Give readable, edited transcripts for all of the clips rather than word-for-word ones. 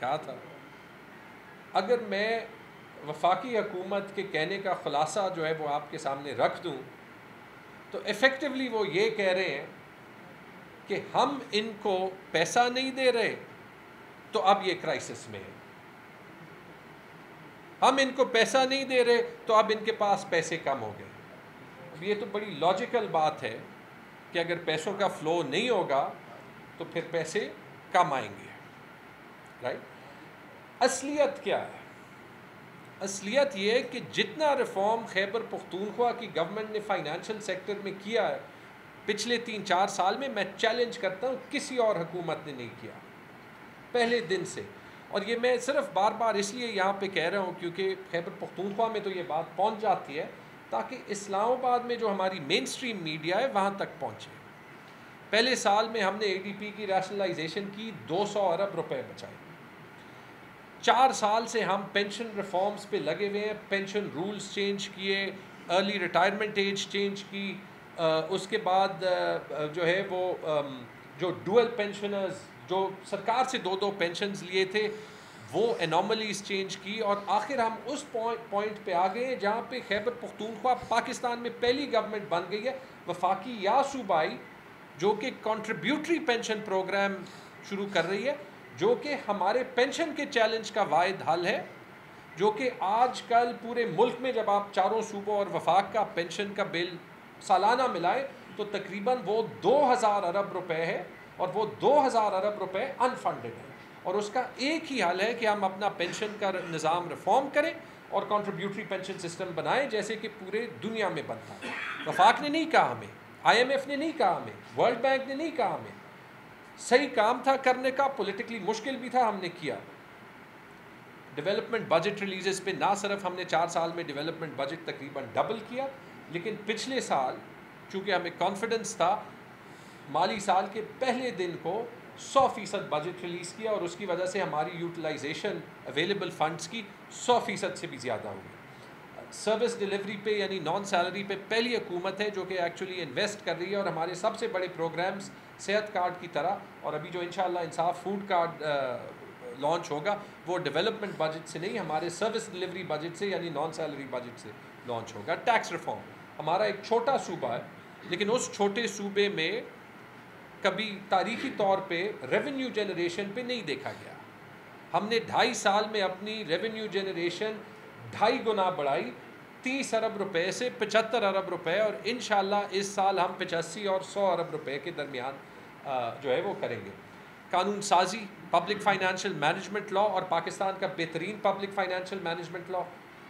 کہا تھا. اگر میں وفاقی حکومت کے کہنے کا خلاصہ جو ہے وہ آپ کے سامنے رکھ دوں تو ایفیکٹولی وہ یہ کہہ رہے ہیں کہ ہم ان کو پیسہ نہیں دے رہے تو اب یہ کرائسس میں ہے. ہم ان کو پیسہ نہیں دے رہے تو اب ان کے پاس پیسے کم ہو گئے. اب یہ تو بڑی لاجیکل بات ہے کہ اگر پیسوں کا فلو نہیں ہوگا تو پھر پیسے کم آئیں گے. رائٹ. اصلیت کیا ہے؟ اصلیت یہ ہے کہ جتنا ریفارم خیبر پختونخوا کی گورنمنٹ نے فائنینشیل سیکٹر میں کیا ہے پچھلے 3-4 سال میں چیلنج کرتا ہوں کسی اور حکومت نے نہیں کیا پہلے دن سے. اور یہ میں صرف بار بار اس لیے یہاں پہ کہہ رہا ہوں کیونکہ خیبر پختونخوا میں تو یہ بات پہنچ جاتی ہے تاکہ اسلام آباد میں جو ہماری مین سٹریم میڈیا ہے وہاں تک پہنچے. پہلے سال میں ہم نے اے ڈی پی کی ریشنلائزیشن کی 200 ارب روپے بچائے. 4 سال سے ہم پینشن ریفارمز پہ لگے ہوئے ہیں. پینشن رولز چینج کیے, ارلی ریٹائرمنٹ ایج چینج کی, اس کے بعد جو ہے وہ جو ڈوئل پینشنرز جو سرکار سے 2 پینشنز لیے تھے وہ انوملیز چینج کی, اور آخر ہم اس پوائنٹ پہ آ گئے ہیں جہاں پہ خیبر پختونخوا پاکستان میں پہلی گورنمنٹ بن گئی ہے وفاقی یا صوبائی جو کہ کنٹریبیوٹری پینشن پروگرام شروع کر رہی ہے, جو کہ ہمارے پینشن کے چیلنج کا واحد حل ہے, جو کہ آج کل پورے ملک میں جب آپ چاروں صوبوں اور وفاق کا پینشن کا بل سالانہ ملائے تو تقریباً وہ 2000 ارب روپے ہے, اور وہ 2000 ارب روپے انفنڈڈ ہے. اور اس کا ایک ہی حل ہے کہ ہم اپنا پینشن کا نظام ریفارم کریں اور کنٹریبیوٹری پینشن سسٹم بنائیں جیسے کہ پورے دنیا میں بنتا ہے. وفاق نے نہیں کہا ہمیں, آئی ایم ایف نے نہیں کہا ہمیں, ورلڈ بینک نے نہیں کہا ہمیں. صحیح کام تھا کرنے کا, پولیٹیکلی مشکل بھی تھا, ہم نے کیا. ڈیولپمنٹ بجٹ ریلیزز پہ نہ صرف ہم نے 4 سال میں ڈیولپمنٹ بجٹ تقریباً ڈبل کیا, لیکن پچھلے سال چونکہ ہمیں کانفیڈنس تھا مالی سال کے پہلے دن کو 100% بجٹ ریلیز کیا, اور اس کی وجہ سے ہماری یوٹیلائزیشن اویلیبل فنڈز کی 100% سے بھی زیادہ ہوگی. سروس ڈیلیوری پہ یعنی نان سیلری پہ پہلی حکومت ہے جو کہ ایکچولی انویسٹ کر رہی ہے, اور ہمارے سب سے بڑے پروگرامز صحت کارڈ کی طرح, اور ابھی جو انشاءاللہ انصاف فوڈ کارڈ لانچ ہوگا وہ ڈیولپمنٹ بجٹ سے نہیں ہمارے سروس ڈیلیوری بجٹ سے یعنی نان سیلری بجٹ سے لانچ ہوگا. ٹیکس ریفارم ہمارا ایک چھوٹا صوبہ ہے لیکن اس چھوٹے صوبے میں کبھی تاریخی طور پہ ریونیو جنریشن پہ نہیں دیکھا گیا. ہم نے 2.5 سال میں اپنی ریونیو جنریشن 2.5 گنا بڑھائی, 30 ارب روپے سے 75 ارب روپے, اور انشاءاللہ اس سال ہم 85 اور 100 ارب روپے کے درمیان جو ہے وہ کریں گے. قانون سازی, پبلک فائنینشیل مینجمنٹ لا, اور پاکستان کا بہترین پبلک فائنینشیل مینجمنٹ لا,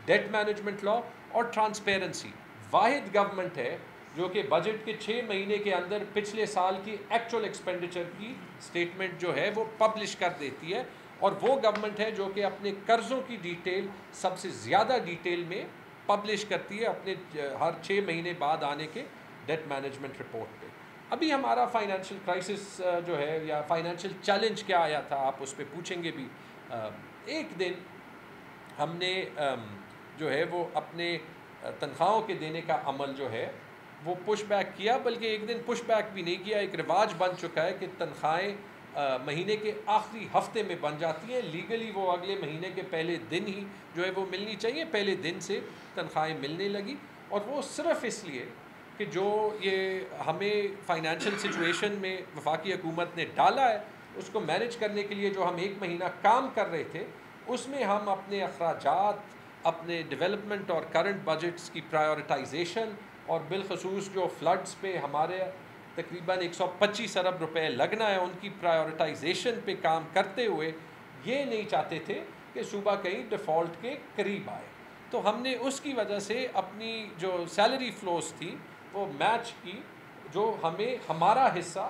ڈیٹ مینجمنٹ لا اور ٹرانسپیرنسی. واحد گورنمنٹ ہے جو کہ بجٹ کے 6 مہینے کے اندر پچھلے سال کی ایکچوئل ایکسپینڈیچر کی سٹیٹمنٹ جو ہے وہ پبلش کر دیتی ہے, اور وہ گورنمنٹ ہے جو کہ اپنے قرضوں کی ڈیٹیل سب سے زیادہ ڈیٹیل میں پبلش کرتی ہے اپنے ہر 6 مہینے بعد آنے کے ڈیٹ مینجمنٹ رپورٹ پہ. ابھی ہمارا فائنینشیل کرائسس جو ہے یا فائنینشیل چیلنج کیا آیا تھا آپ اس پہ پوچھیں گے بھی. ایک دن ہم نے جو ہے وہ اپنے تنخواہوں کے دینے کا عمل جو ہے وہ پش بیک کیا, بلکہ ایک دن پش بیک بھی نہیں کیا. ایک رواج بن چکا ہے کہ تنخواہیں مہینے کے آخری ہفتے میں بن جاتی ہیں. لیگلی وہ اگلے مہینے کے پہلے دن ہی جو ہے وہ ملنی چاہیے, پہلے دن سے تنخواہیں ملنے لگی, اور وہ صرف اس لیے کہ جو یہ ہمیں فائنینشیل سچویشن میں وفاقی حکومت نے ڈالا ہے اس کو مینیج کرنے کے لیے جو ہم 1 مہینہ کام کر رہے تھے اس میں ہم اپنے اخراجات, اپنے ڈیولپمنٹ اور کرنٹ بجٹس کی پرائیورٹائزیشن, اور بالخصوص جو فلڈز پہ ہمارے تقریباً 125 ارب روپے لگنا ہے ان کی پرائیورٹائزیشن پہ کام کرتے ہوئے یہ نہیں چاہتے تھے کہ صوبہ کہیں ڈیفالٹ کے قریب آئے. تو ہم نے اس کی وجہ سے اپنی جو سیلری فلوز تھی وہ میچ کی, جو ہمیں ہمارا حصہ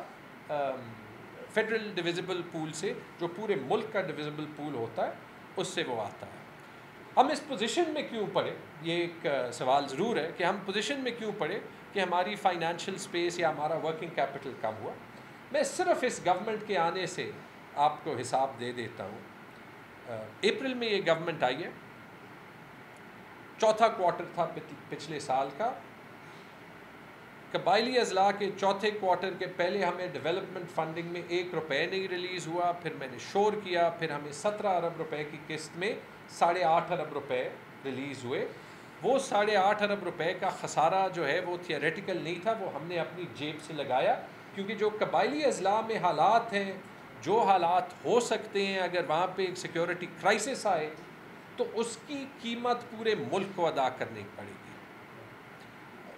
فیڈرل ڈویزبل پول سے جو پورے ملک کا ڈویزبل پول ہوتا ہے اس سے وہ آتا ہے. ہم اس پوزیشن میں کیوں پڑے, یہ ایک سوال ضرور ہے کہ ہم پوزیشن میں کیوں پڑے کہ ہماری فائنینشیل سپیس یا ہمارا ورکنگ کیپٹل کم ہوا. میں صرف اس گورنمنٹ کے آنے سے آپ کو حساب دے دیتا ہوں. اپریل میں یہ گورنمنٹ آئی ہے, چوتھا کوارٹر تھا پچھلے سال کا, قبائلی اضلاع کے چوتھے کوارٹر کے پہلے ہمیں ڈیولپمنٹ فنڈنگ میں 1 روپے نہیں ریلیز ہوا، پھر میں نے شور کیا، پھر ہمیں 17 ارب روپے کی قسط میں 8.5 ارب روپے ریلیز ہوئے۔ وہ 8.5 ارب روپے کا خسارہ جو ہے وہ تھیوریٹیکل نہیں تھا، وہ ہم نے اپنی جیب سے لگایا، کیونکہ جو قبائلی اضلاع میں حالات ہیں، جو حالات ہو سکتے ہیں اگر وہاں پہ ایک سیکیورٹی کرائسس آئے تو اس کی قیمت پورے ملک کو ادا کرنی پڑے گی۔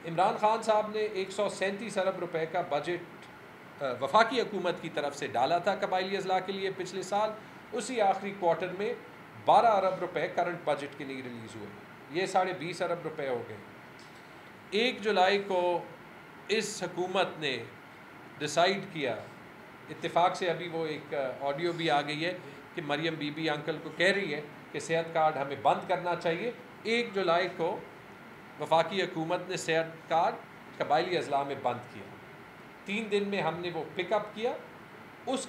عمران خان صاحب نے 137 ارب روپے کا بجٹ وفاقی حکومت کی طرف سے ڈالا تھا قبائلی اضلاع کے لیے پچھلے سال، اسی آخری کوارٹر میں 12 ارب روپے کرنٹ بجٹ کے لیے ریلیز ہوئے، یہ 20.5 ارب روپے ہو گئے۔ 1 جولائی کو اس حکومت نے ڈیسائیڈ کیا، اتفاق سے ابھی وہ ایک آڈیو بھی آ گئی ہے کہ مریم بی بی انکل کو کہہ رہی ہے کہ صحت کارڈ ہمیں بند کرنا چاہیے۔ 1 جولائی کو وفاقی حکومت نے صحت کارڈ قبائلی اضلاع میں بند کیا، 3 دن میں ہم نے وہ پک اپ کیا۔ اس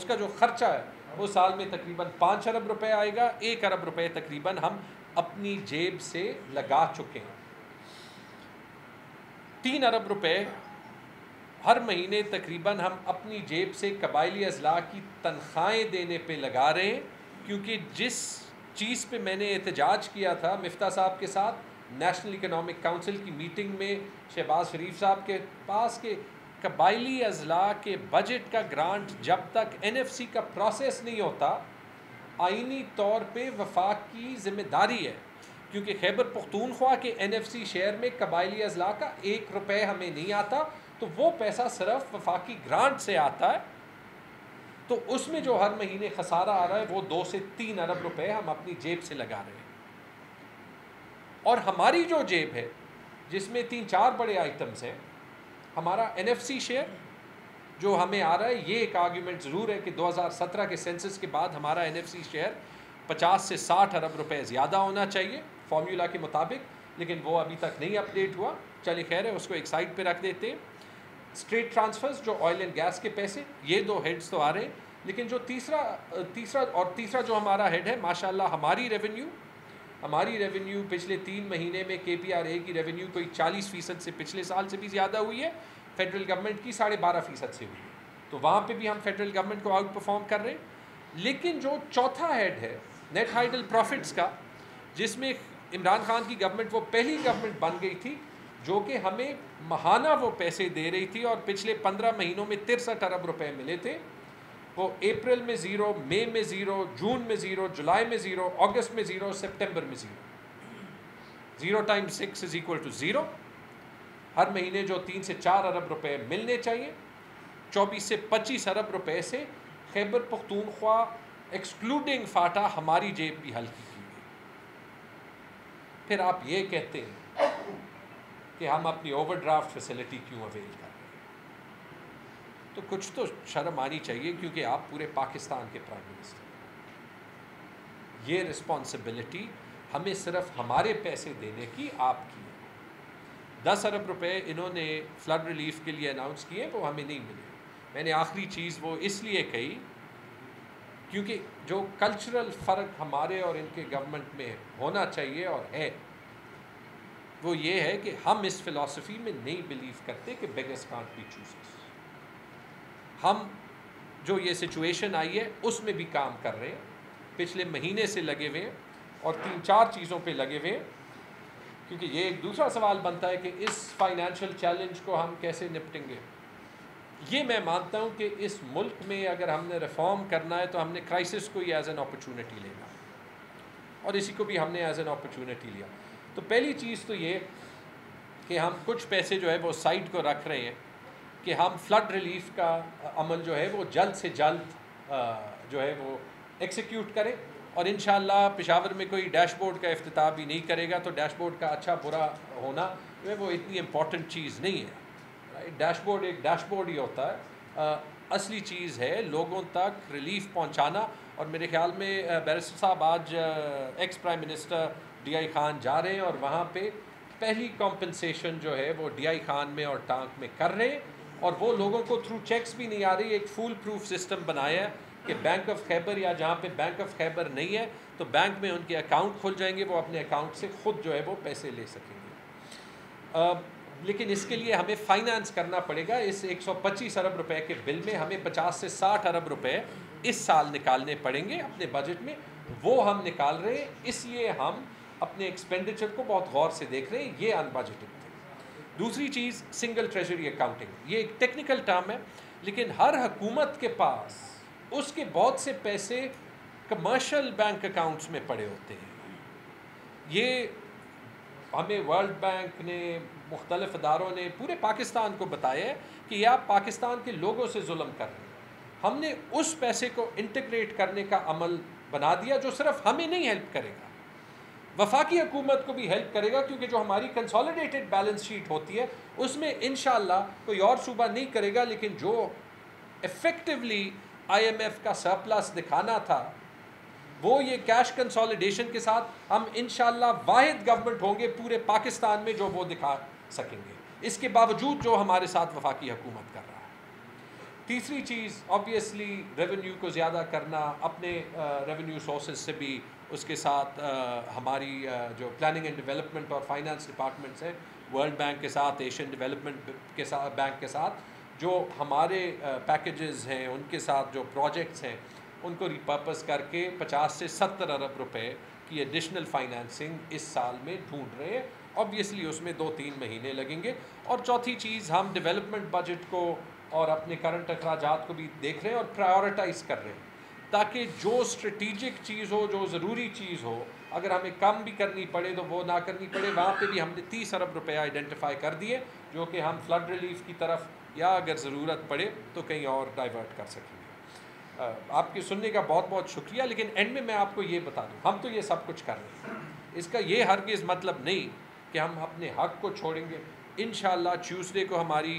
کا جو خرچہ ہے وہ سال میں تقریباً 5 ارب روپے آئے گا، 1 ارب روپے تقریباً ہم اپنی جیب سے لگا چکے ہیں۔ 3 ارب روپے ہر مہینے تقریباً ہم اپنی جیب سے قبائلی اضلاع کی تنخواہیں دینے پہ لگا رہے ہیں، کیونکہ جس چیز پہ میں نے احتجاج کیا تھا مفتاح صاحب کے ساتھ نیشنل اکنامک کونسل کی میٹنگ میں شہباز شریف صاحب کے پاس، کہ قبائلی اضلاع کے بجٹ کا گرانٹ جب تک NFC کا پروسیس نہیں ہوتا، آئینی طور پہ وفاق کی ذمہ داری ہے، کیونکہ خیبر پختونخوا کے NFC شہر میں قبائلی اضلاع کا 1 روپے ہمیں نہیں آتا، تو وہ پیسہ صرف وفاقی گرانٹ سے آتا ہے، تو اس میں جو ہر مہینے خسارہ آ رہا ہے وہ 2 سے 3 ارب روپے ہم اپنی جیب سے لگا رہے ہیں۔ اور ہماری جو جیب ہے جس میں 3-4 بڑے آئٹمز ہیں، ہمارا NFC شیئر جو ہمیں آ رہا ہے، یہ ایک آرگیومنٹ ضرور ہے کہ 2017 کے سینسس کے بعد ہمارا NFC شیئر 50 سے 60 ارب روپے زیادہ ہونا چاہیے فارمولا کے مطابق، لیکن وہ ابھی تک نہیں اپڈیٹ ہوا، چلے خیر ہے، اس کو ایک سائڈ پہ رکھ دیتے ہیں۔ اسٹریٹ ٹرانسفرز جو آئل اینڈ گیس کے پیسے، یہ 2 ہیڈز تو آ رہے ہیں، لیکن جو تیسرا جو ہمارا ہیڈ ہے، ماشاءاللہ ہماری ریونیو پچھلے 3 مہینے میں KPRA کی ریونیو کوئی 40% سے پچھلے سال سے بھی زیادہ ہوئی ہے، فیڈرل گورنمنٹ کی 12.5% سے ہوئی ہے، تو وہاں پہ بھی ہم فیڈرل گورنمنٹ کو آؤٹ پرفارم کر رہے ہیں۔ لیکن جو چوتھا ہیڈ ہے نیٹ ہائیڈل پروفٹس کا، جس میں عمران خان کی گورنمنٹ وہ پہلی گورنمنٹ بن گئی تھی جو کہ ہمیں ماہانہ وہ پیسے دے رہی تھی، اور پچھلے 15 مہینوں میں 63 ارب روپے ملے تھے، وہ اپریل میں 0، مئی میں 0، جون میں 0، جولائی میں 0، اگست میں 0، سپٹمبر میں 0۔ 0 × 6 = 0۔ ہر مہینے جو 3 سے 4 ارب روپے ملنے چاہیے، 24 سے 25 ارب روپے سے خیبر پختونخوا ایکسکلوڈنگ فاٹا ہماری جیب بھی ہلکی کی گئی۔ پھر آپ یہ کہتے ہیں کہ ہم اپنی اوور ڈرافٹ فیسلٹی کیوں اویل کر رہے ہیں، تو کچھ تو شرم آنی چاہیے، کیونکہ آپ پورے پاکستان کے پرائم منسٹر ہیں۔ یہ رسپانسبلٹی ہمیں صرف ہمارے پیسے دینے کی آپ کی ہے۔ 10 ارب روپے انہوں نے فلڈ ریلیف کے لیے اناؤنس کیے، وہ ہمیں نہیں ملے۔ میں نے آخری چیز وہ اس لیے کہی کیونکہ جو کلچرل فرق ہمارے اور ان کے گورنمنٹ میں ہونا چاہیے اور ہے، وہ یہ ہے کہ ہم اس فلسفی میں نہیں بلیو کرتے کہ بیگرز کانٹ بی چوزرز۔ ہم جو یہ سچویشن آئی ہے اس میں بھی کام کر رہے ہیں، پچھلے مہینے سے لگے ہوئے ہیں، اور 3-4 چیزوں پہ لگے ہوئے ہیں، کیونکہ یہ ایک دوسرا سوال بنتا ہے کہ اس فائنینشیل چیلنج کو ہم کیسے نپٹیں گے۔ یہ میں مانتا ہوں کہ اس ملک میں اگر ہم نے ریفارم کرنا ہے تو ہم نے کرائسس کو ہی ایز این اپرچونٹی لینا ہے، اور اسی کو بھی ہم نے ایز این اپرچونٹی لیا۔ تو پہلی چیز تو یہ کہ ہم کچھ پیسے جو ہے وہ سائڈ کو رکھ رہے ہیں کہ ہم فلڈ ریلیف کا عمل جو ہے وہ جلد سے جلد جو ہے وہ ایکسیکیوٹ کریں، اور انشاءاللہ پشاور میں کوئی ڈیش بورڈ کا افتتاح بھی نہیں کرے گا، تو ڈیش بورڈ کا اچھا برا ہونا جو ہے وہ اتنی امپورٹنٹ چیز نہیں ہے۔ ڈیش بورڈ ایک ڈیش بورڈ ہی ہوتا ہے، اصلی چیز ہے لوگوں تک ریلیف پہنچانا۔ اور میرے خیال میں بیرسٹر صاحب آج ex prime minister DI Khan جا رہے ہیں، اور وہاں پہ پہلی کمپنسیشن جو ہے وہ DI خان میں اور ٹانک میں کر رہے ہیں، اور وہ لوگوں کو تھرو چیکس بھی نہیں آ رہی۔ ایک فول پروف سسٹم بنایا ہے کہ بینک آف خیبر یا جہاں پہ بینک آف خیبر نہیں ہے تو بینک میں ان کے اکاؤنٹ کھل جائیں گے، وہ اپنے اکاؤنٹ سے خود جو ہے وہ پیسے لے سکیں گے۔ لیکن اس کے لیے ہمیں فائنانس کرنا پڑے گا. اس 125 ارب روپے کے بل میں ہمیں 50 سے 60 ارب روپے اس سال نکالنے پڑیں گے اپنے بجٹ میں. وہ ہم نکال رہے ہیں, اس لیے ہم اپنے ایکسپینڈیچر کو بہت غور سے دیکھ رہے ہیں. یہ ان بجٹڈ تھے. دوسری چیز سنگل ٹریجری اکاؤنٹنگ. یہ ایک ٹیکنیکل ٹرم ہے, لیکن ہر حکومت کے پاس اس کے بہت سے پیسے کمرشل بینک اکاؤنٹس میں پڑے ہوتے ہیں. یہ ہمیں ورلڈ بینک نے, مختلف اداروں نے پورے پاکستان کو بتایا ہے کہ یہ آپ پاکستان کے لوگوں سے ظلم کر رہے ہیں. ہم نے اس پیسے کو انٹیگریٹ کرنے کا عمل بنا دیا جو صرف ہمیں نہیں ہیلپ کرے گا, وفاقی حکومت کو بھی ہیلپ کرے گا, کیونکہ جو ہماری کنسالیڈیٹڈ بیلنس شیٹ ہوتی ہے اس میں انشاءاللہ کوئی اور صوبہ نہیں کرے گا, لیکن جو ایفیکٹولی آئی ایم ایف کا سرپلس دکھانا تھا وہ یہ کیش کنسالیڈیشن کے ساتھ ہم انشاءاللہ واحد گورنمنٹ ہوں گے پورے پاکستان میں جو وہ دکھا سکیں گے, اس کے باوجود جو ہمارے ساتھ وفاقی حکومت کر رہا ہے. تیسری چیز آبویسلی ریونیو کو زیادہ کرنا, اپنے ریونیو سورسز سے بھی, اس کے ساتھ ہماری جو پلاننگ اینڈ ڈیولپمنٹ اور فائنانس ڈپارٹمنٹس ہیں ورلڈ بینک کے ساتھ, ایشین ڈیولپمنٹ کے ساتھ, بینک کے ساتھ, جو ہمارے پیکیجز ہیں ان کے ساتھ جو پروجیکٹس ہیں ان کو ریپرپس کر کے 50 سے 70 ارب روپے کی ایڈیشنل فائنانسنگ اس سال میں ڈھونڈ رہے ہیں. آبویسلی اس میں 2-3 مہینے لگیں گے. اور چوتھی چیز, ہم ڈیولپمنٹ بجٹ کو اور اپنے کرنٹ اخراجات کو بھی دیکھ رہے ہیں اور پرائیورٹائز کر رہے ہیں, تاکہ جو اسٹریٹجک چیز ہو, جو ضروری چیز ہو, اگر ہمیں کم بھی کرنی پڑے تو وہ نہ کرنی پڑے. وہاں پہ بھی ہم نے 30 ارب روپے آئیڈینٹیفائی کر دیے جو کہ ہم فلڈ ریلیف کی طرف یا اگر ضرورت پڑے تو کہیں اور ڈائیورٹ کر سکیں گے. آپ کے سننے کا بہت بہت شکریہ. لیکن اینڈ میں آپ کو یہ بتا دوں, ہم تو یہ سب کچھ کر رہے ہیں, اس کا یہ ہرگز مطلب نہیں کہ ہم اپنے حق کو چھوڑیں گے. انشاءاللہ ٹیوزڈے کو ہماری